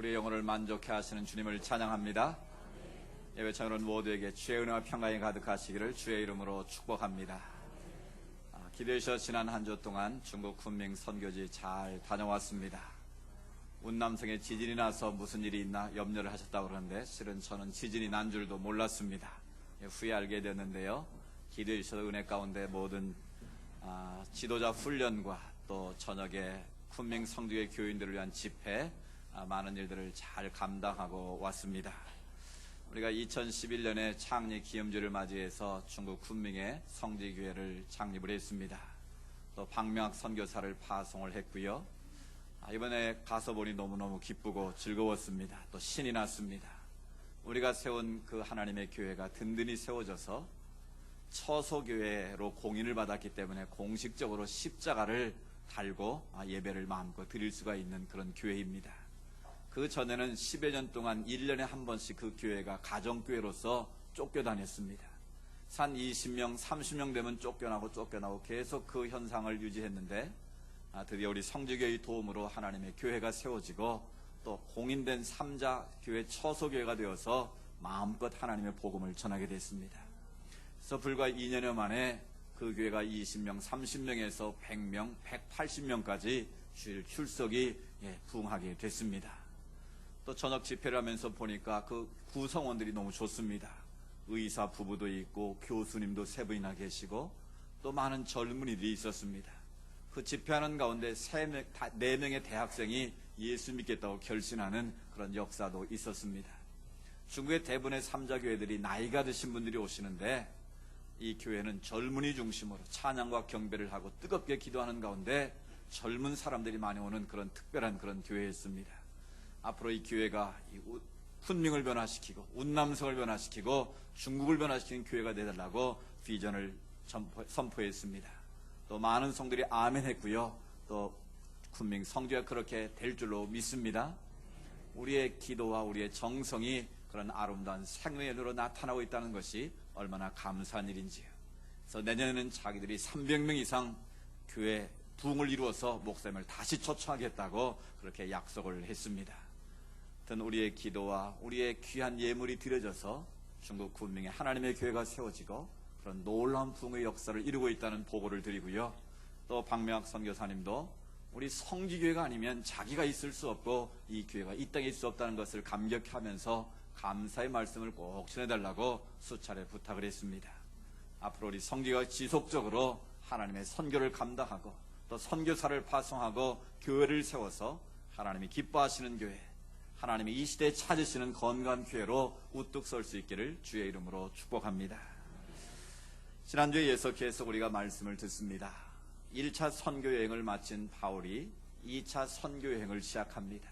우리의 영혼을 만족해 하시는 주님을 찬양합니다. 예배 참여는 모두에게 주의 은혜와 평강이 가득하시기를 주의 이름으로 축복합니다. 기도해 주셔서 지난 한 주 동안 중국 군밍 선교지 잘 다녀왔습니다. 운남성에 지진이 나서 무슨 일이 있나 염려를 하셨다고 그러는데 실은 저는 지진이 난 줄도 몰랐습니다. 후에 알게 되었는데요. 기도해 주셔서 은혜 가운데 모든 지도자 훈련과 또 저녁에 군밍 성도의 교인들을 위한 집회, 많은 일들을 잘 감당하고 왔습니다. 우리가 2011년에 창립 기념주를 맞이해서 중국 군밍에 성지교회를 창립을 했습니다. 또 박명학 선교사를 파송을 했고요. 이번에 가서 보니 너무너무 기쁘고 즐거웠습니다. 또 신이 났습니다. 우리가 세운 그 하나님의 교회가 든든히 세워져서 처소교회로 공인을 받았기 때문에 공식적으로 십자가를 달고 예배를 마음껏 드릴 수가 있는 그런 교회입니다. 그 전에는 10여 년 동안 1년에 한 번씩 그 교회가 가정교회로서 쫓겨다녔습니다. 산 20명, 30명 되면 쫓겨나고 계속 그 현상을 유지했는데 드디어 우리 성지교회의 도움으로 하나님의 교회가 세워지고 또 공인된 3자 교회 처소교회가 되어서 마음껏 하나님의 복음을 전하게 됐습니다. 그래서 불과 2년여 만에 그 교회가 20명, 30명에서 100명, 180명까지 주일 출석이 부응하게 됐습니다. 또 저녁 집회를 하면서 보니까 그 구성원들이 너무 좋습니다. 의사 부부도 있고 교수님도 3분이나 계시고 또 많은 젊은이들이 있었습니다. 그 집회하는 가운데 4명의 대학생이 예수 믿겠다고 결심하는 그런 역사도 있었습니다. 중국의 대부분의 3자 교회들이 나이가 드신 분들이 오시는데 이 교회는 젊은이 중심으로 찬양과 경배를 하고 뜨겁게 기도하는 가운데 젊은 사람들이 많이 오는 그런 특별한 그런 교회였습니다. 앞으로 이 교회가 군밍을 변화시키고 운남성을 변화시키고 중국을 변화시키는 교회가 되달라고 비전을 선포했습니다. 또 많은 성들이 아멘 했고요. 또 군밍 성교가 그렇게 될 줄로 믿습니다. 우리의 기도와 우리의 정성이 그런 아름다운 생명으로 나타나고 있다는 것이 얼마나 감사한 일인지요. 그래서 내년에는 자기들이 300명 이상 교회 부흥을 이루어서 목사님을 다시 초청하겠다고 그렇게 약속을 했습니다. 하여튼 우리의 기도와 우리의 귀한 예물이 드려져서 중국 군밍에 하나님의 교회가 세워지고 그런 놀라운 부흥의 역사를 이루고 있다는 보고를 드리고요. 또 박명학 선교사님도 우리 성지교회가 아니면 자기가 있을 수 없고 이 교회가 이 땅에 있을 수 없다는 것을 감격하면서 감사의 말씀을 꼭 전해달라고 수차례 부탁을 했습니다. 앞으로 우리 성지교회가 지속적으로 하나님의 선교를 감당하고 또 선교사를 파송하고 교회를 세워서 하나님이 기뻐하시는 교회, 하나님이 이 시대에 찾으시는 건강한 교회로 우뚝 설 수 있기를 주의 이름으로 축복합니다. 지난주에 이어서 계속 우리가 말씀을 듣습니다. 1차 선교여행을 마친 바울이 2차 선교여행을 시작합니다.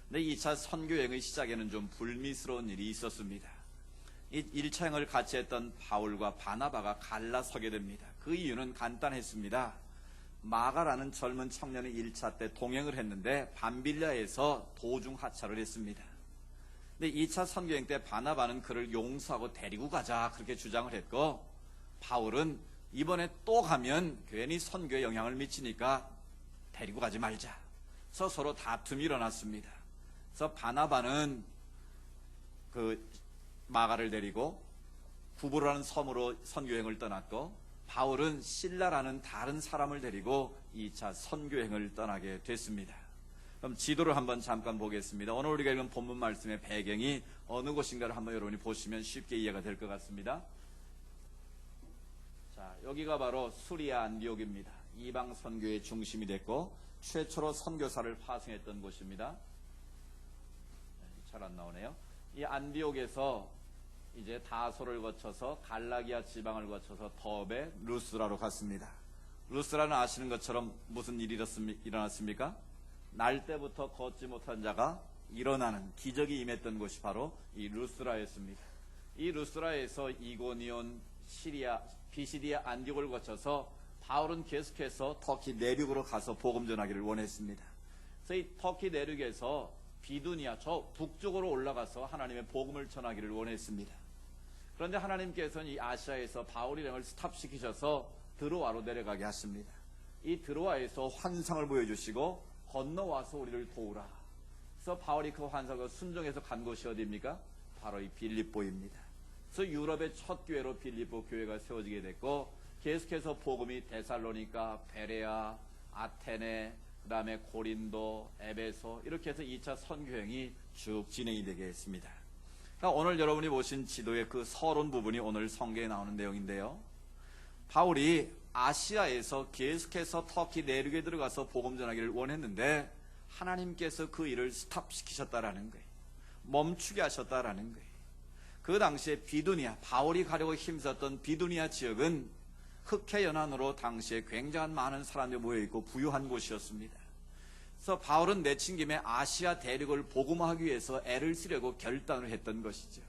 근데 2차 선교여행의 시작에는 좀 불미스러운 일이 있었습니다. 이 1차 여행을 같이 했던 바울과 바나바가 갈라서게 됩니다. 그 이유는 간단했습니다. 마가라는 젊은 청년이 1차 때 동행을 했는데 밤빌라에서 도중 하차를 했습니다. 근데 2차 선교여행 때 바나바는 그를 용서하고 데리고 가자 그렇게 주장을 했고 바울은 이번에 또 가면 괜히 선교에 영향을 미치니까 데리고 가지 말자. 그래서 서로 다툼이 일어났습니다. 그래서 바나바는 그 마가를 데리고 구브로라는 섬으로 선교여행을 떠났고 바울은 실라라는 다른 사람을 데리고 2차 선교여행을 떠나게 됐습니다. 그럼 지도를 한번 잠깐 보겠습니다. 오늘 우리가 읽은 본문 말씀의 배경이 어느 곳인가를 한번 여러분이 보시면 쉽게 이해가 될 것 같습니다. 자, 여기가 바로 수리아 안디옥입니다. 이방 선교의 중심이 됐고 최초로 선교사를 파송했던 곳입니다. 잘 안 나오네요. 이 안디옥에서 이제 다소를 거쳐서 갈라기아 지방을 거쳐서 더베 루스라로 갔습니다. 루스라는 아시는 것처럼 무슨 일이 일어났습니까? 날 때부터 걷지 못한 자가 일어나는 기적이 임했던 곳이 바로 이 루스라였습니다. 이 루스라에서 이고니온, 시리아, 비시디아 안디옥을 거쳐서 바울은 계속해서 터키 내륙으로 가서 복음 전하기를 원했습니다. 그래서 이 터키 내륙에서 비두니아, 저 북쪽으로 올라가서 하나님의 복음을 전하기를 원했습니다. 그런데 하나님께서는 이 아시아에서 바울 일행을 스탑시키셔서 드로아로 내려가게 하십니다. 이 드로아에서 환상을 보여주시고 건너와서 우리를 도우라. 그래서 바울이 그 환상을 순종해서 간 곳이 어디입니까? 바로 이 빌립보입니다. 그래서 유럽의 첫 교회로 빌립보 교회가 세워지게 됐고, 계속해서 복음이 데살로니가, 베레아, 아테네, 그 다음에 고린도, 에베소, 이렇게 해서 2차 선교행이 쭉 진행이 되게 했습니다. 그러니까 오늘 여러분이 보신 지도의 그 서론 부분이 오늘 성경에 나오는 내용인데요. 바울이 아시아에서 계속해서 터키 내륙에 들어가서 복음 전하기를 원했는데 하나님께서 그 일을 스탑시키셨다라는 거예요. 멈추게 하셨다라는 거예요. 그 당시에 비두니아, 바울이 가려고 힘썼던 비두니아 지역은 흑해 연안으로 당시에 굉장한 많은 사람들이 모여있고 부유한 곳이었습니다. 그래서 바울은 내친 김에 아시아 대륙을 복음화하기 위해서 애를 쓰려고 결단을 했던 것이죠.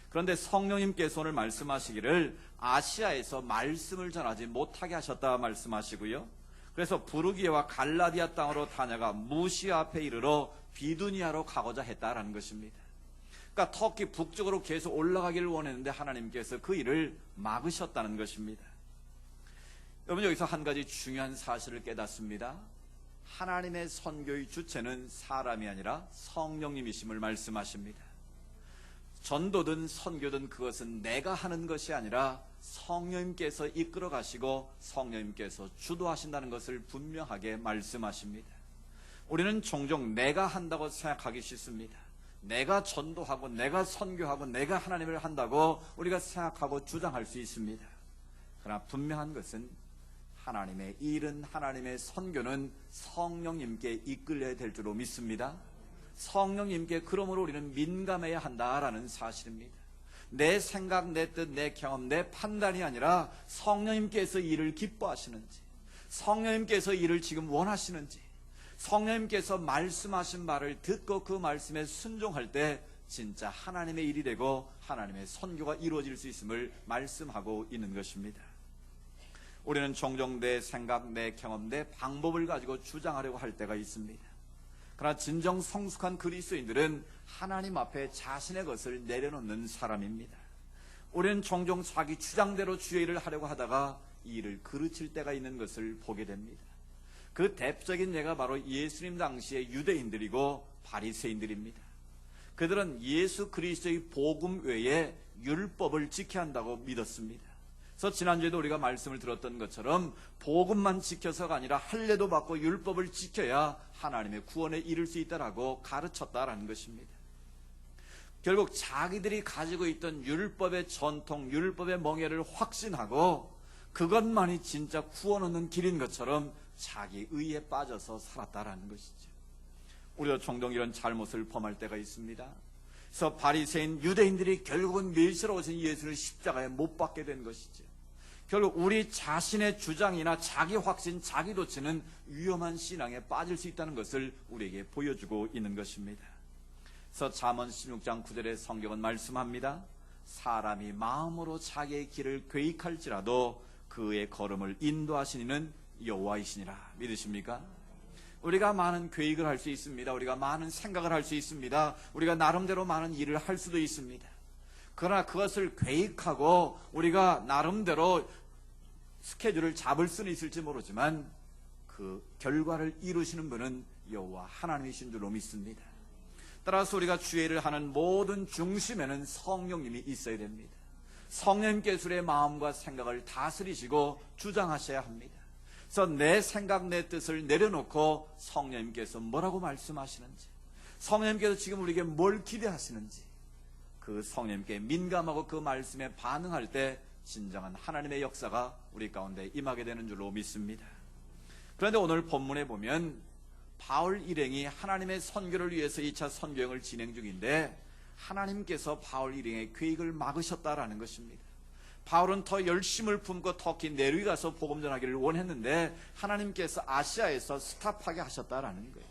그런데 성령님께서 오늘 말씀하시기를 아시아에서 말씀을 전하지 못하게 하셨다 말씀하시고요. 그래서 부르기아와 갈라디아 땅으로 다녀가 무시아 앞에 이르러 비두니아로 가고자 했다라는 것입니다. 그러니까 터키 북쪽으로 계속 올라가기를 원했는데 하나님께서 그 일을 막으셨다는 것입니다. 여러분, 여기서 한 가지 중요한 사실을 깨닫습니다. 하나님의 선교의 주체는 사람이 아니라 성령님이심을 말씀하십니다. 전도든 선교든 그것은 내가 하는 것이 아니라 성령님께서 이끌어 가시고 성령님께서 주도하신다는 것을 분명하게 말씀하십니다. 우리는 종종 내가 한다고 생각하기 쉽습니다. 내가 전도하고 내가 선교하고 내가 하나님을 한다고 우리가 생각하고 주장할 수 있습니다. 그러나 분명한 것은 하나님의 일은, 하나님의 선교는 성령님께 이끌려야 될 줄로 믿습니다. 성령님께 그러므로 우리는 민감해야 한다라는 사실입니다. 내 생각, 내 뜻, 내 경험, 내 판단이 아니라 성령님께서 일을 기뻐하시는지, 성령님께서 일을 지금 원하시는지, 성령님께서 말씀하신 말을 듣고 그 말씀에 순종할 때 진짜 하나님의 일이 되고 하나님의 선교가 이루어질 수 있음을 말씀하고 있는 것입니다. 우리는 종종 내 생각, 내 경험, 내 방법을 가지고 주장하려고 할 때가 있습니다. 그러나 진정 성숙한 그리스도인들은 하나님 앞에 자신의 것을 내려놓는 사람입니다. 우리는 종종 자기 주장대로 주의 일을 하려고 하다가 이 일을 그르칠 때가 있는 것을 보게 됩니다. 그 대표적인 예가 바로 예수님 당시의 유대인들이고 바리새인들입니다. 그들은 예수 그리스도의 복음 외에 율법을 지켜야 한다고 믿었습니다. 그래서 지난주에도 우리가 말씀을 들었던 것처럼 복음만 지켜서가 아니라 할례도 받고 율법을 지켜야 하나님의 구원에 이를 수 있다라고 가르쳤다라는 것입니다. 결국 자기들이 가지고 있던 율법의 전통, 율법의 멍에를 확신하고 그것만이 진짜 구원 얻는 길인 것처럼 자기 의에 빠져서 살았다라는 것이죠. 우리가 종종 이런 잘못을 범할 때가 있습니다. 그래서 바리새인 유대인들이 결국은 멸시로 오신 예수를 십자가에 못 박게 된 것이죠. 결국 우리 자신의 주장이나 자기 확신, 자기 도치는 위험한 신앙에 빠질 수 있다는 것을 우리에게 보여주고 있는 것입니다. 그래서 잠언 16장 9절의 성경은 말씀합니다. 사람이 마음으로 자기의 길을 계획할지라도 그의 걸음을 인도하시는 여호와이시니라. 믿으십니까? 우리가 많은 계획을 할 수 있습니다. 우리가 많은 생각을 할 수 있습니다. 우리가 나름대로 많은 일을 할 수도 있습니다. 그러나 그것을 계획하고 우리가 나름대로 스케줄을 잡을 수는 있을지 모르지만 그 결과를 이루시는 분은 여호와 하나님이신 줄로 믿습니다. 따라서 우리가 주의 일을 하는 모든 중심에는 성령님이 있어야 됩니다. 성령님께서 우리의 마음과 생각을 다스리시고 주장하셔야 합니다. 그래서 내 생각, 내 뜻을 내려놓고 성령님께서 뭐라고 말씀하시는지, 성령님께서 지금 우리에게 뭘 기대하시는지 그 성령님께 민감하고 그 말씀에 반응할 때 진정한 하나님의 역사가 우리 가운데 임하게 되는 줄로 믿습니다. 그런데 오늘 본문에 보면 바울 일행이 하나님의 선교를 위해서 2차 선교행을 진행 중인데 하나님께서 바울 일행의 계획을 막으셨다라는 것입니다. 바울은 더 열심을 품고 터키 내륙에 가서 복음 전하기를 원했는데 하나님께서 아시아에서 스탑하게 하셨다라는 거예요.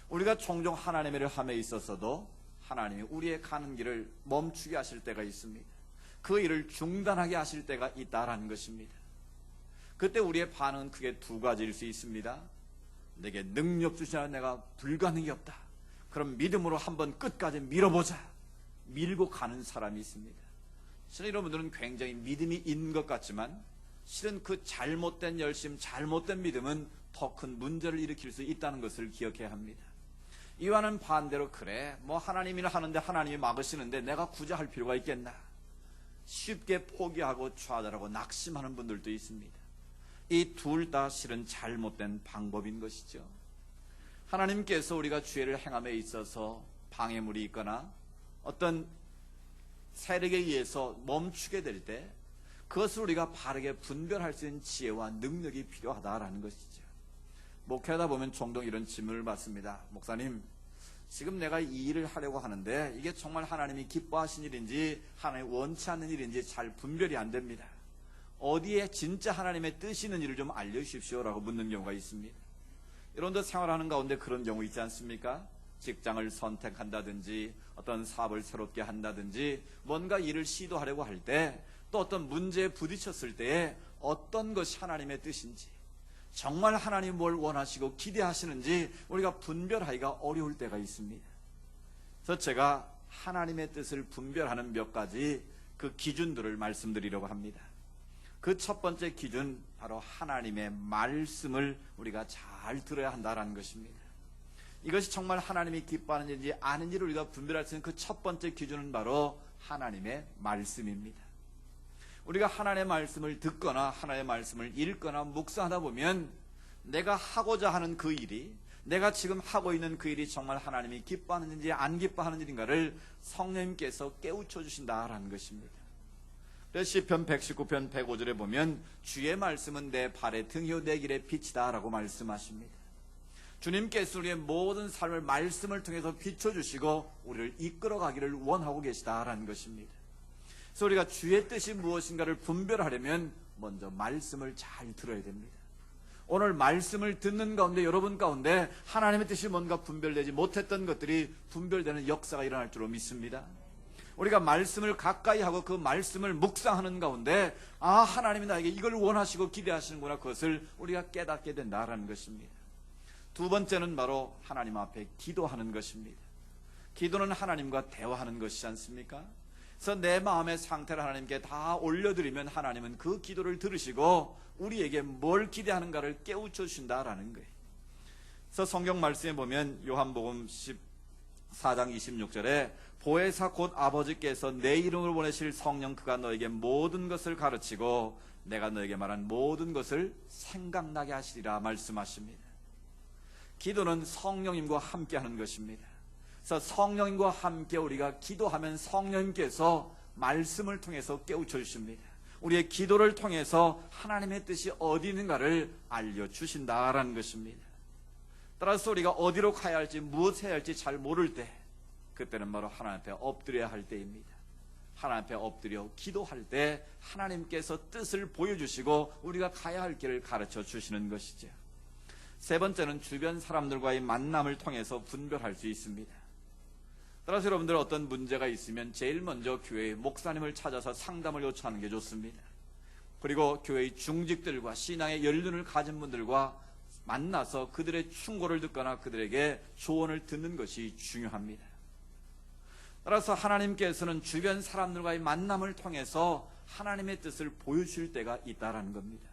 우리가 종종 하나님의 일을 함에 있어서도 하나님이 우리의 가는 길을 멈추게 하실 때가 있습니다. 그 일을 중단하게 하실 때가 있다라는 것입니다. 그때 우리의 반응은 크게 두 가지일 수 있습니다. 내게 능력 주시나 내가 불가능이 없다. 그럼 믿음으로 한번 끝까지 밀어보자. 밀고 가는 사람이 있습니다. 실은 여러분들은 굉장히 믿음이 있는 것 같지만 실은 그 잘못된 열심, 잘못된 믿음은 더 큰 문제를 일으킬 수 있다는 것을 기억해야 합니다. 이와는 반대로 그래 뭐 하나님이 하는데 하나님이 막으시는데 내가 굳이 할 필요가 있겠나, 쉽게 포기하고 좌절하고 낙심하는 분들도 있습니다. 이 둘 다 실은 잘못된 방법인 것이죠. 하나님께서 우리가 죄를 행함에 있어서 방해물이 있거나 어떤 세력에 의해서 멈추게 될 때 그것을 우리가 바르게 분별할 수 있는 지혜와 능력이 필요하다라는 것이죠. 목회하다 보면 종종 이런 질문을 받습니다. 목사님, 지금 내가 이 일을 하려고 하는데 이게 정말 하나님이 기뻐하신 일인지 하나님이 원치 않는 일인지 잘 분별이 안 됩니다. 어디에 진짜 하나님의 뜻이 있는 일을 좀 알려주십시오라고 묻는 경우가 있습니다. 여러분들 생활하는 가운데 그런 경우 있지 않습니까? 직장을 선택한다든지 어떤 사업을 새롭게 한다든지 뭔가 일을 시도하려고 할 때 또 어떤 문제에 부딪혔을 때에 어떤 것이 하나님의 뜻인지, 정말 하나님 뭘 원하시고 기대하시는지 우리가 분별하기가 어려울 때가 있습니다. 그래서 제가 하나님의 뜻을 분별하는 몇 가지 그 기준들을 말씀드리려고 합니다. 그 첫 번째 기준, 바로 하나님의 말씀을 우리가 잘 들어야 한다는 것입니다. 이것이 정말 하나님이 기뻐하는 일인지 아닌지를 우리가 분별할 수 있는 그 첫 번째 기준은 바로 하나님의 말씀입니다. 우리가 하나님의 말씀을 듣거나 하나님의 말씀을 읽거나 묵상하다 보면 내가 하고자 하는 그 일이, 내가 지금 하고 있는 그 일이 정말 하나님이 기뻐하는 일인지 안 기뻐하는 일인가를 성령님께서 깨우쳐 주신다라는 것입니다. 그래서 시편 119편 105절에 보면 주의 말씀은 내 발의 등이요 내 길의 빛이다 라고 말씀하십니다. 주님께서 우리의 모든 삶을 말씀을 통해서 비춰주시고 우리를 이끌어가기를 원하고 계시다라는 것입니다. 그래서 우리가 주의 뜻이 무엇인가를 분별하려면 먼저 말씀을 잘 들어야 됩니다. 오늘 말씀을 듣는 가운데 여러분 가운데 하나님의 뜻이 뭔가 분별되지 못했던 것들이 분별되는 역사가 일어날 줄로 믿습니다. 우리가 말씀을 가까이 하고 그 말씀을 묵상하는 가운데 하나님이 나에게 이걸 원하시고 기대하시는구나, 그것을 우리가 깨닫게 된다라는 것입니다. 두 번째는 바로 하나님 앞에 기도하는 것입니다. 기도는 하나님과 대화하는 것이지 않습니까? 그래서 내 마음의 상태를 하나님께 다 올려드리면 하나님은 그 기도를 들으시고 우리에게 뭘 기대하는가를 깨우쳐 주신다라는 거예요. 그래서 성경 말씀에 보면 요한복음 14장 26절에 보혜사 곧 아버지께서 내 이름을 보내실 성령 그가 너에게 모든 것을 가르치고 내가 너에게 말한 모든 것을 생각나게 하시리라 말씀하십니다. 기도는 성령님과 함께 하는 것입니다. 그래서 성령님과 함께 우리가 기도하면 성령님께서 말씀을 통해서 깨우쳐 주십니다. 우리의 기도를 통해서 하나님의 뜻이 어디 있는가를 알려주신다라는 것입니다. 따라서 우리가 어디로 가야 할지 무엇 해야 할지 잘 모를 때, 그때는 바로 하나님 앞에 엎드려야 할 때입니다. 하나님 앞에 엎드려 기도할 때 하나님께서 뜻을 보여주시고 우리가 가야 할 길을 가르쳐 주시는 것이죠. 세 번째는 주변 사람들과의 만남을 통해서 분별할 수 있습니다. 따라서 여러분들 어떤 문제가 있으면 제일 먼저 교회의 목사님을 찾아서 상담을 요청하는 게 좋습니다. 그리고 교회의 중직들과 신앙의 연륜을 가진 분들과 만나서 그들의 충고를 듣거나 그들에게 조언을 듣는 것이 중요합니다. 따라서 하나님께서는 주변 사람들과의 만남을 통해서 하나님의 뜻을 보여주실 때가 있다는 겁니다.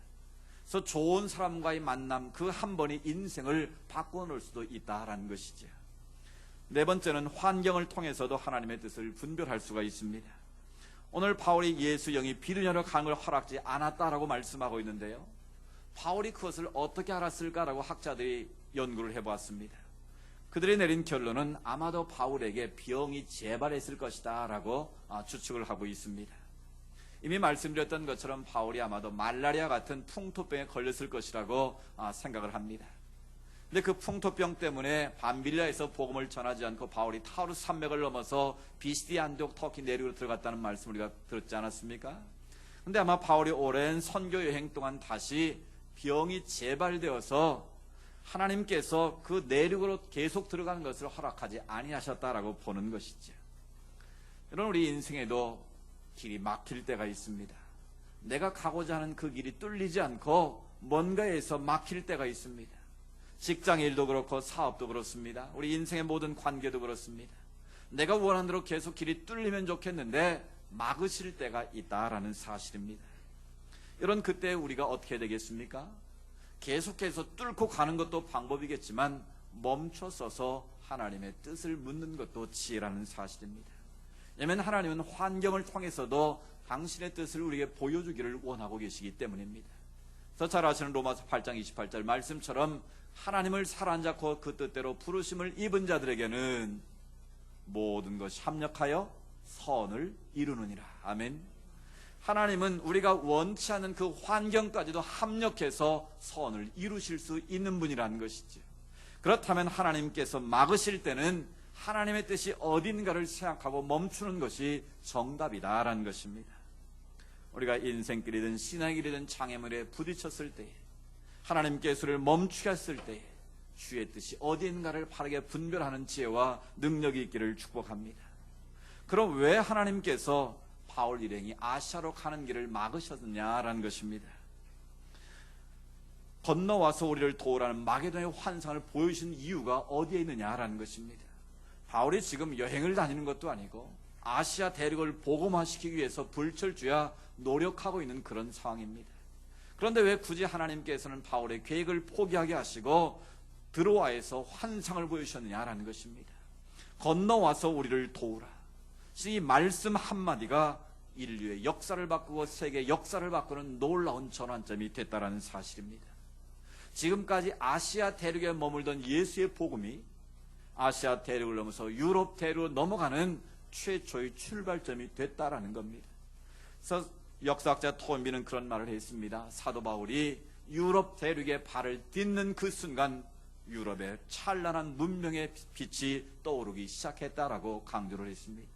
그래서 좋은 사람과의 만남 그 한 번이 인생을 바꿔놓을 수도 있다는 것이죠. 네 번째는 환경을 통해서도 하나님의 뜻을 분별할 수가 있습니다. 오늘 바울이 예수 영이 비두냐로 가는 걸 허락지 않았다라고 말씀하고 있는데요, 바울이 그것을 어떻게 알았을까라고 학자들이 연구를 해보았습니다. 그들이 내린 결론은 아마도 바울에게 병이 재발했을 것이다 라고 추측을 하고 있습니다. 이미 말씀드렸던 것처럼 바울이 아마도 말라리아 같은 풍토병에 걸렸을 것이라고 생각을 합니다. 근데 그 풍토병 때문에 밤빌라에서 복음을 전하지 않고 바울이 타우루스 산맥을 넘어서 비시디 안디옥 터키 내륙으로 들어갔다는 말씀 우리가 들었지 않았습니까? 근데 아마 바울이 오랜 선교 여행 동안 다시 병이 재발되어서 하나님께서 그 내륙으로 계속 들어가는 것을 허락하지 아니하셨다라고 보는 것이죠. 여러분, 우리 인생에도 길이 막힐 때가 있습니다. 내가 가고자 하는 그 길이 뚫리지 않고 뭔가에서 막힐 때가 있습니다. 직장 일도 그렇고 사업도 그렇습니다. 우리 인생의 모든 관계도 그렇습니다. 내가 원하는 대로 계속 길이 뚫리면 좋겠는데 막으실 때가 있다라는 사실입니다. 여러분, 그때 우리가 어떻게 되겠습니까? 계속해서 뚫고 가는 것도 방법이겠지만 멈춰서서 하나님의 뜻을 묻는 것도 지혜라는 사실입니다. 왜냐하면 하나님은 환경을 통해서도 당신의 뜻을 우리에게 보여주기를 원하고 계시기 때문입니다. 그래서 잘 아시는 로마서 8장 28절 말씀처럼 하나님을 사랑잡고 그 뜻대로 부르심을 입은 자들에게는 모든 것이 합력하여 선을 이루느니라. 아멘. 하나님은 우리가 원치 않는 그 환경까지도 합력해서 선을 이루실 수 있는 분이라는 것이죠. 그렇다면 하나님께서 막으실 때는 하나님의 뜻이 어딘가를 생각하고 멈추는 것이 정답이다라는 것입니다. 우리가 인생길이든 신앙길이든 장애물에 부딪혔을 때에 하나님께서 우리를 멈추게 했을 때에 주의 뜻이 어딘가를 바르게 분별하는 지혜와 능력이 있기를 축복합니다. 그럼 왜 하나님께서 바울 일행이 아시아로 가는 길을 막으셨느냐라는 것입니다. 건너와서 우리를 도우라는 마게도냐의 환상을 보여주신 이유가 어디에 있느냐라는 것입니다. 바울이 지금 여행을 다니는 것도 아니고 아시아 대륙을 복음화시키기 위해서 불철주야 노력하고 있는 그런 상황입니다. 그런데 왜 굳이 하나님께서는 바울의 계획을 포기하게 하시고 드로아에서 환상을 보여주셨느냐라는 것입니다. 건너와서 우리를 도우라. 이 말씀 한마디가 인류의 역사를 바꾸고 세계의 역사를 바꾸는 놀라운 전환점이 됐다라는 사실입니다. 지금까지 아시아 대륙에 머물던 예수의 복음이 아시아 대륙을 넘어서 유럽 대륙으로 넘어가는 최초의 출발점이 됐다라는 겁니다. 그래서 역사학자 토인비는 그런 말을 했습니다. 사도 바울이 유럽 대륙에 발을 딛는 그 순간 유럽의 찬란한 문명의 빛이 떠오르기 시작했다라고 강조를 했습니다.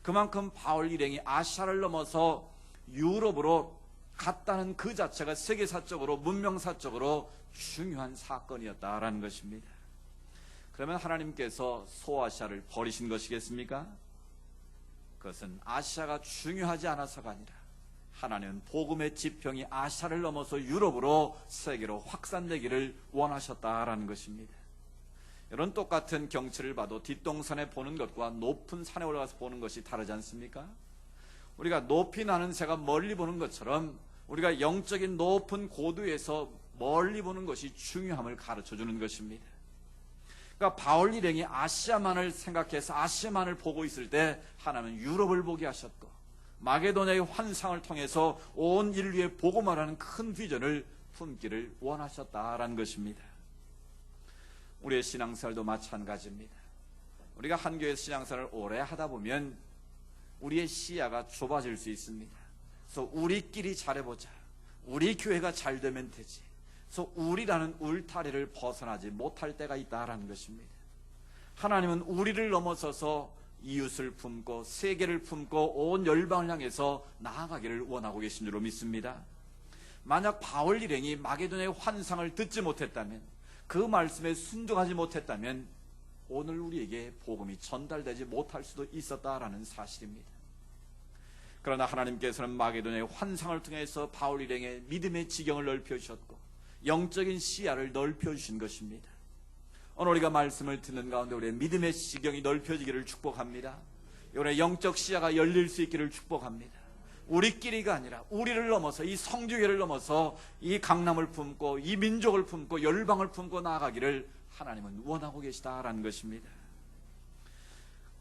그만큼 바울 일행이 아시아를 넘어서 유럽으로 갔다는 그 자체가 세계사적으로 문명사적으로 중요한 사건이었다라는 것입니다. 그러면 하나님께서 소아시아를 버리신 것이겠습니까? 그것은 아시아가 중요하지 않아서가 아니라 하나님은 복음의 지평이 아시아를 넘어서 유럽으로 세계로 확산되기를 원하셨다라는 것입니다. 이런 똑같은 경치를 봐도 뒷동산에 보는 것과 높은 산에 올라가서 보는 것이 다르지 않습니까? 우리가 높이 나는 새가 멀리 보는 것처럼 우리가 영적인 높은 고도에서 멀리 보는 것이 중요함을 가르쳐주는 것입니다. 그러니까 바울 일행이 아시아만을 생각해서 아시아만을 보고 있을 때 하나님은 유럽을 보게 하셨고 마게도냐의 환상을 통해서 온 인류의 복음화라는 큰 비전을 품기를 원하셨다라는 것입니다. 우리의 신앙생활도 마찬가지입니다. 우리가 한 교회 신앙생활을 오래 하다 보면 우리의 시야가 좁아질 수 있습니다. 그래서 우리끼리 잘해보자. 우리 교회가 잘 되면 되지. 그래서 우리라는 울타리를 벗어나지 못할 때가 있다라는 것입니다. 하나님은 우리를 넘어서서 이웃을 품고 세계를 품고 온 열방을 향해서 나아가기를 원하고 계신 줄로 믿습니다. 만약 바울 일행이 마게도냐의 환상을 듣지 못했다면, 그 말씀에 순종하지 못했다면 오늘 우리에게 복음이 전달되지 못할 수도 있었다라는 사실입니다. 그러나 하나님께서는 마게도냐의 환상을 통해서 바울 일행의 믿음의 지경을 넓혀주셨고 영적인 시야를 넓혀주신 것입니다. 오늘 우리가 말씀을 듣는 가운데 우리의 믿음의 지경이 넓혀지기를 축복합니다. 우리의 영적 시야가 열릴 수 있기를 축복합니다. 우리끼리가 아니라 우리를 넘어서 이 성교회를 넘어서 이 강남을 품고 이 민족을 품고 열방을 품고 나아가기를 하나님은 원하고 계시다라는 것입니다.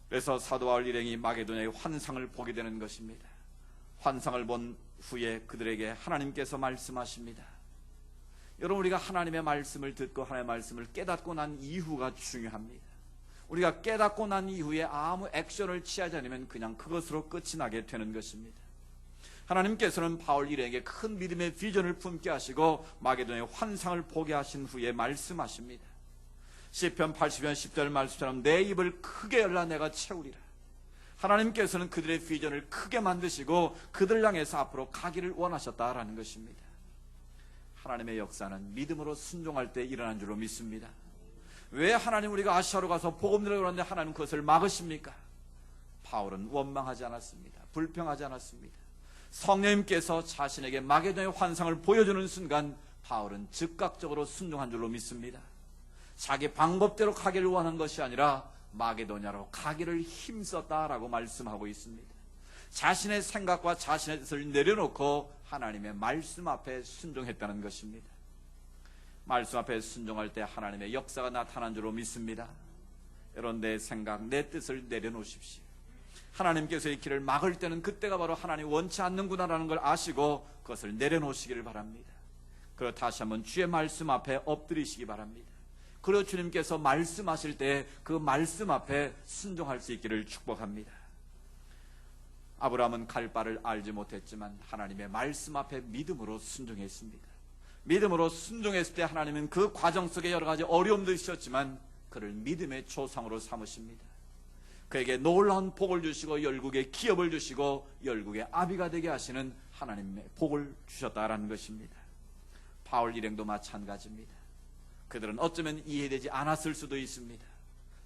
그래서 사도 바울 일행이 마게도냐의 환상을 보게 되는 것입니다. 환상을 본 후에 그들에게 하나님께서 말씀하십니다. 여러분, 우리가 하나님의 말씀을 듣고 하나님의 말씀을 깨닫고 난 이후가 중요합니다. 우리가 깨닫고 난 이후에 아무 액션을 취하지 않으면 그냥 그것으로 끝이 나게 되는 것입니다. 하나님께서는 바울 일행에게 큰 믿음의 비전을 품게 하시고 마게도냐의 환상을 보게 하신 후에 말씀하십니다. 시편 80편 10절 말씀처럼 내 입을 크게 열라 내가 채우리라. 하나님께서는 그들의 비전을 크게 만드시고 그들 향해서 앞으로 가기를 원하셨다라는 것입니다. 하나님의 역사는 믿음으로 순종할 때 일어난 줄로 믿습니다. 왜 하나님 우리가 아시아로 가서 복음 들으려고 하는데 하나님 그것을 막으십니까? 바울은 원망하지 않았습니다. 불평하지 않았습니다. 성령님께서 자신에게 마게도냐의 환상을 보여주는 순간 바울은 즉각적으로 순종한 줄로 믿습니다. 자기 방법대로 가기를 원한 것이 아니라 마게도냐로 가기를 힘썼다라고 말씀하고 있습니다. 자신의 생각과 자신의 뜻을 내려놓고 하나님의 말씀 앞에 순종했다는 것입니다. 말씀 앞에 순종할 때 하나님의 역사가 나타난 줄로 믿습니다. 여러분, 내 생각, 내 뜻을 내려놓으십시오. 하나님께서 이 길을 막을 때는 그때가 바로 하나님 원치 않는구나라는 걸 아시고 그것을 내려놓으시기를 바랍니다. 그리고 다시 한번 주의 말씀 앞에 엎드리시기 바랍니다. 그리고 주님께서 말씀하실 때 그 말씀 앞에 순종할 수 있기를 축복합니다. 아브라함은 갈 바를 알지 못했지만 하나님의 말씀 앞에 믿음으로 순종했습니다. 믿음으로 순종했을 때 하나님은 그 과정 속에 여러 가지 어려움도 있었지만 그를 믿음의 조상으로 삼으십니다. 그에게 놀라운 복을 주시고 열국의 기업을 주시고 열국의 아비가 되게 하시는 하나님의 복을 주셨다라는 것입니다. 바울 일행도 마찬가지입니다. 그들은 어쩌면 이해되지 않았을 수도 있습니다.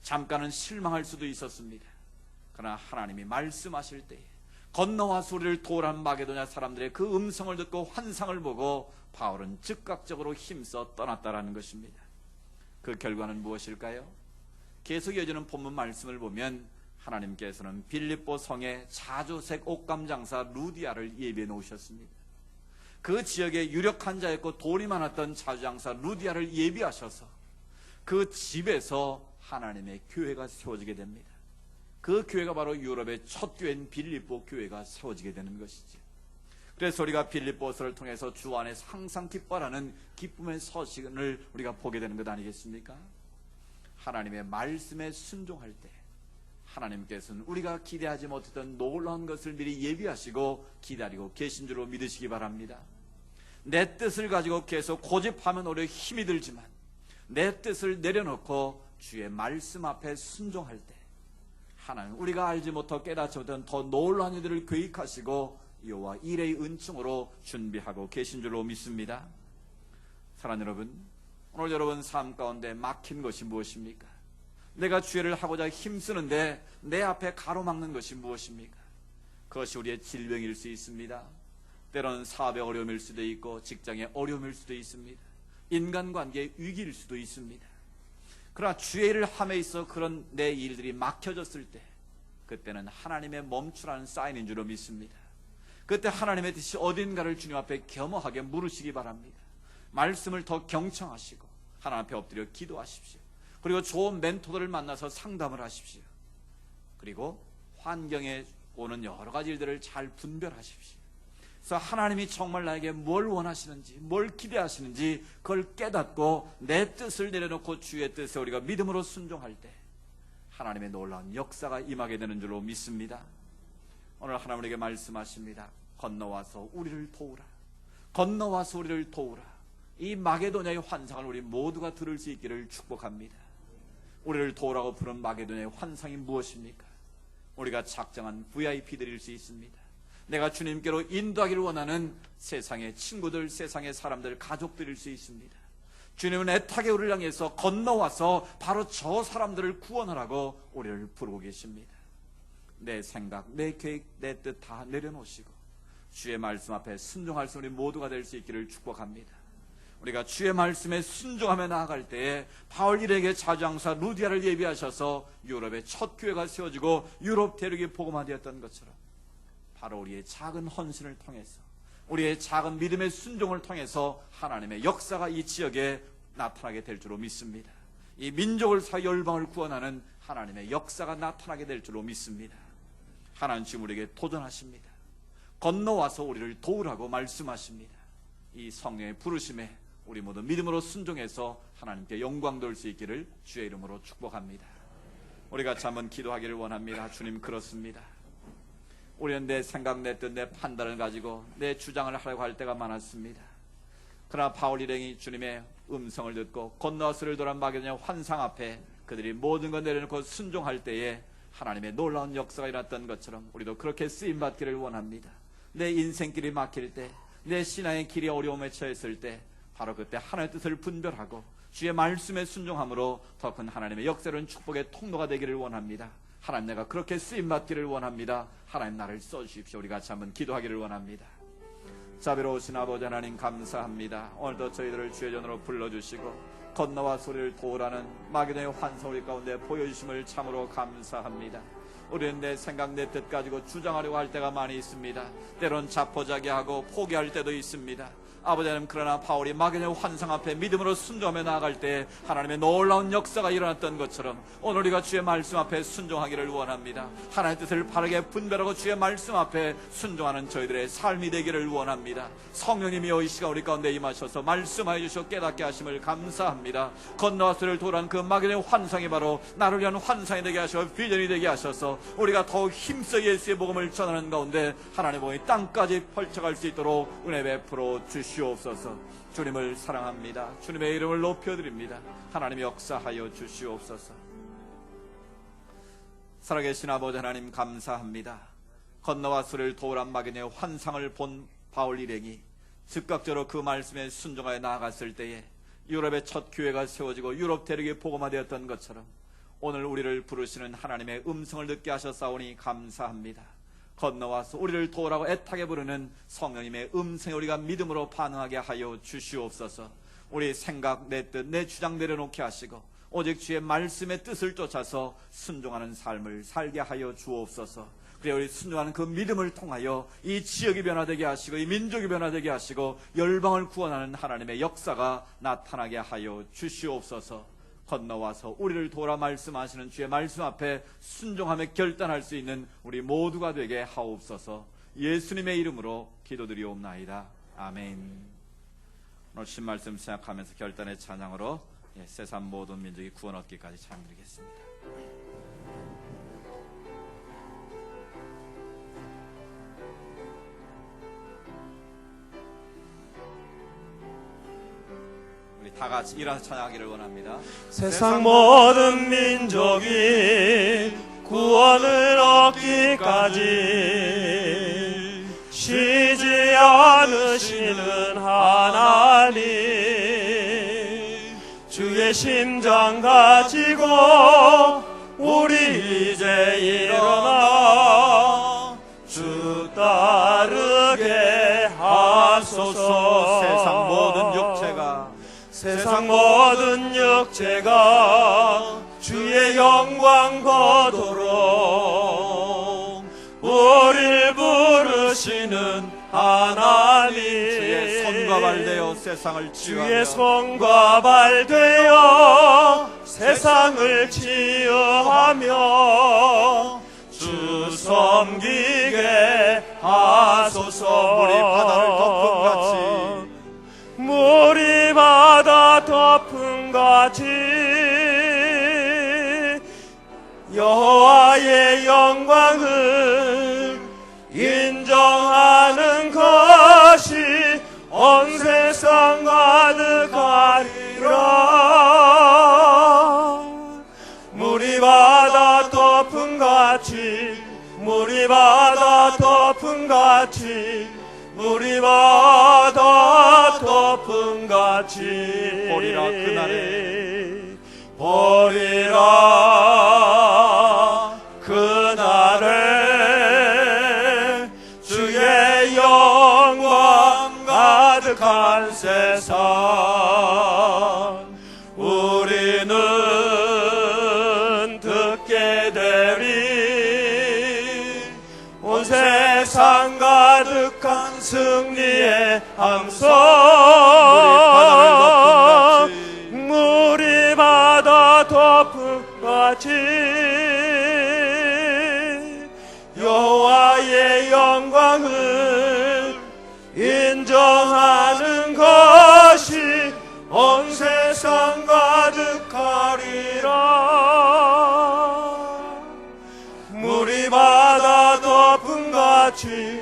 잠깐은 실망할 수도 있었습니다. 그러나 하나님이 말씀하실 때에 건너와 소리를 도란 마게도냐 사람들의 그 음성을 듣고 환상을 보고 바울은 즉각적으로 힘써 떠났다라는 것입니다. 그 결과는 무엇일까요? 계속 이어지는 본문 말씀을 보면 하나님께서는 빌립보 성에 자주색 옷감 장사 루디아를 예비해 놓으셨습니다. 그 지역에 유력한 자였고 돈이 많았던 자주장사 루디아를 예비하셔서 그 집에서 하나님의 교회가 세워지게 됩니다. 그 교회가 바로 유럽의 첫 교회인 빌립보 교회가 세워지게 되는 것이죠. 그래서 우리가 빌립보서를 통해서 주 안에서 항상 기뻐하는 기쁨의 서신을 우리가 보게 되는 것 아니겠습니까? 하나님의 말씀에 순종할 때 하나님께서는 우리가 기대하지 못했던 놀라운 것을 미리 예비하시고 기다리고 계신 줄로 믿으시기 바랍니다. 내 뜻을 가지고 계속 고집하면 오히려 힘이 들지만 내 뜻을 내려놓고 주의 말씀 앞에 순종할 때 하나님 우리가 알지 못하고 깨닫지 못한 더 놀라운 일들을 계획하시고 여호와 일의 은총으로 준비하고 계신 줄로 믿습니다. 사랑하는 여러분, 오늘 여러분 삶 가운데 막힌 것이 무엇입니까? 내가 주의를 하고자 힘쓰는데 내 앞에 가로막는 것이 무엇입니까? 그것이 우리의 질병일 수 있습니다. 때로는 사업의 어려움일 수도 있고 직장의 어려움일 수도 있습니다. 인간관계의 위기일 수도 있습니다. 그러나 주의 일을 함에 있어 그런 내 일들이 막혀졌을 때 그때는 하나님의 멈추라는 사인인 줄로 믿습니다. 그때 하나님의 뜻이 어딘가를 주님 앞에 겸허하게 물으시기 바랍니다. 말씀을 더 경청하시고 하나님 앞에 엎드려 기도하십시오. 그리고 좋은 멘토들을 만나서 상담을 하십시오. 그리고 환경에 오는 여러 가지 일들을 잘 분별하십시오. 그래서 하나님이 정말 나에게 뭘 원하시는지, 뭘 기대하시는지 그걸 깨닫고 내 뜻을 내려놓고 주의 뜻에 우리가 믿음으로 순종할 때 하나님의 놀라운 역사가 임하게 되는 줄로 믿습니다. 오늘 하나님 우리에게 말씀하십니다. 건너와서 우리를 도우라. 건너와서 우리를 도우라. 이 마게도냐의 환상을 우리 모두가 들을 수 있기를 축복합니다. 우리를 도우라고 부른 마게도냐의 환상이 무엇입니까? 우리가 작정한 VIP들일 수 있습니다. 내가 주님께로 인도하기를 원하는 세상의 친구들, 세상의 사람들, 가족들일 수 있습니다. 주님은 애타게 우리를 향해서 건너와서 바로 저 사람들을 구원하라고 우리를 부르고 계십니다. 내 생각, 내 계획, 내 뜻 다 내려놓으시고 주의 말씀 앞에 순종할 수 우리 모두가 될 수 있기를 축복합니다. 우리가 주의 말씀에 순종하며 나아갈 때에 바울 일에게 자주장사 루디아를 예비하셔서 유럽의 첫 교회가 세워지고 유럽 대륙이 복음화되었던 것처럼 바로 우리의 작은 헌신을 통해서 우리의 작은 믿음의 순종을 통해서 하나님의 역사가 이 지역에 나타나게 될 줄로 믿습니다. 이 민족을 사여 열방을 구원하는 하나님의 역사가 나타나게 될 줄로 믿습니다. 하나님 지금 우리에게 도전하십니다. 건너와서 우리를 도우라고 말씀하십니다. 이 성령의 부르심에 우리 모두 믿음으로 순종해서 하나님께 영광 돌 수 있기를 주의 이름으로 축복합니다. 우리가 같이 한번 기도하기를 원합니다. 주님, 그렇습니다. 우리는 내 생각, 내 뜻, 내 판단을 가지고 내 주장을 하려고 할 때가 많았습니다. 그러나 바울 일행이 주님의 음성을 듣고 건너서를 돌아 마게도냐 환상 앞에 그들이 모든 것 내려놓고 순종할 때에 하나님의 놀라운 역사가 일어났던 것처럼 우리도 그렇게 쓰임받기를 원합니다. 내 인생길이 막힐 때, 내 신앙의 길이 어려움에 처했을 때 바로 그때 하나님의 뜻을 분별하고 주의 말씀에 순종함으로 더 큰 하나님의 역사로운 축복의 통로가 되기를 원합니다. 하나님, 내가 그렇게 쓰임받기를 원합니다. 하나님, 나를 써주십시오. 우리 같이 한번 기도하기를 원합니다. 자비로우신 아버지 하나님, 감사합니다. 오늘도 저희들을 주의 전으로 불러주시고 건너와 소리를 도우라는 마게도냐의 환상 우리 가운데 보여주심을 참으로 감사합니다. 우리는 내 생각, 내 뜻 가지고 주장하려고 할 때가 많이 있습니다. 때론 자포자기하고 포기할 때도 있습니다. 아버지 하나님, 그러나 바울이 막연의 환상 앞에 믿음으로 순종하며 나아갈 때 하나님의 놀라운 역사가 일어났던 것처럼 오늘 우리가 주의 말씀 앞에 순종하기를 원합니다. 하나님의 뜻을 바르게 분별하고 주의 말씀 앞에 순종하는 저희들의 삶이 되기를 원합니다. 성령님이여 이 시간 우리 가운데 임하셔서 말씀하여 주시고 깨닫게 하심을 감사합니다. 건너와서를 도란 그 막연의 환상이 바로 나를 위한 환상이 되게 하셔 비전이 되게 하셔서 우리가 더욱 힘써 예수의 복음을 전하는 가운데 하나님의 복음이 땅까지 펼쳐갈 수 있도록 은혜 베풀어 주시옵소서. 주님을 사랑합니다. 주님의 이름을 높여드립니다. 하나님 역사하여 주시옵소서. 살아계신 아버지 하나님 감사합니다. 건너와 수를 도란 막연의 환상을 본 바울 일행이 즉각적으로 그 말씀에 순종하여 나아갔을 때에 유럽의 첫 교회가 세워지고 유럽 대륙이 복음화되었던 것처럼 오늘 우리를 부르시는 하나님의 음성을 듣게 하셨사오니 감사합니다. 건너와서 우리를 도우라고 애타게 부르는 성령님의 음성에 우리가 믿음으로 반응하게 하여 주시옵소서. 우리 생각, 내 뜻, 내 주장 내려놓게 하시고 오직 주의 말씀의 뜻을 쫓아서 순종하는 삶을 살게 하여 주옵소서. 그래 우리 순종하는 그 믿음을 통하여 이 지역이 변화되게 하시고 이 민족이 변화되게 하시고 열방을 구원하는 하나님의 역사가 나타나게 하여 주시옵소서. 건너와서 우리를 도우라 말씀하시는 주의 말씀 앞에 순종하며 결단할 수 있는 우리 모두가 되게 하옵소서. 예수님의 이름으로 기도드리옵나이다. 아멘. 오늘 신말씀 생각하면서 결단의 찬양으로 세상 모든 민족이 구원 얻기까지 찬양드리겠습니다. 다 같이 일어나서 찬양하기를 원합니다. 세상 모든 민족이 구원을 얻기까지 쉬지 않으시는 하나님, 주의 심장 가지고 우리 이제 일어나 주 따르게 하소서. 세상 모든 육체가 주의 영광 보도록 우리를 부르시는 하나님, 주의 손과 발 되어 세상을 치유하며 주의 손과 발 되어 세상을 치유하며 주 섬기게 하소서. 물이 바다를 덮음같이 물이 바다 덮음같이 여호와의 영광을 인정하는 것이 온 세상 가득하리라. 물이 바다 덮음같이 물이 바다 덮음같이 물이 바다 덮음같이 보리라 그날에 주의 영광 가득한 세상 우리는 듣게 되리. 온 세상 가득한 승리의 함성 물이 바다 덮음같이 여호와의 영광을 인정하는 것이 온 세상 가득하리라. 물이 바다 덮음같이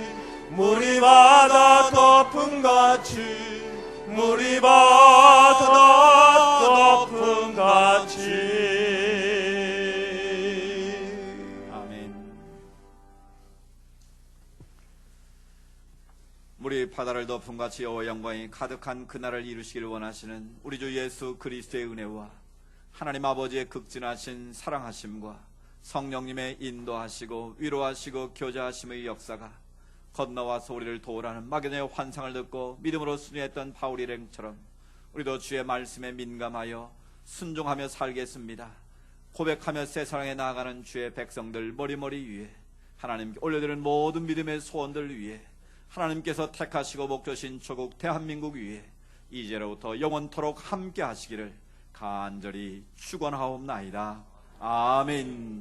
물이 바다 덮음같이 물이 바다 덮음같이. 아멘. 물이 바다를 덮음같이 여호와의 영광이 가득한 그날을 이루시기를 원하시는 우리 주 예수 그리스도의 은혜와 하나님 아버지의 극진하신 사랑하심과 성령님의 인도하시고 위로하시고 교제하심의 역사가 건너와서 우리를 도우라는 막연의 환상을 듣고 믿음으로 순종했던 바울 일행처럼 우리도 주의 말씀에 민감하여 순종하며 살겠습니다. 고백하며 세상에 나아가는 주의 백성들 머리머리 위에 하나님께 올려드리는 모든 믿음의 소원들 위에 하나님께서 택하시고 목조신 조국 대한민국 위에 이제로부터 영원토록 함께 하시기를 간절히 축원하옵나이다. 아멘.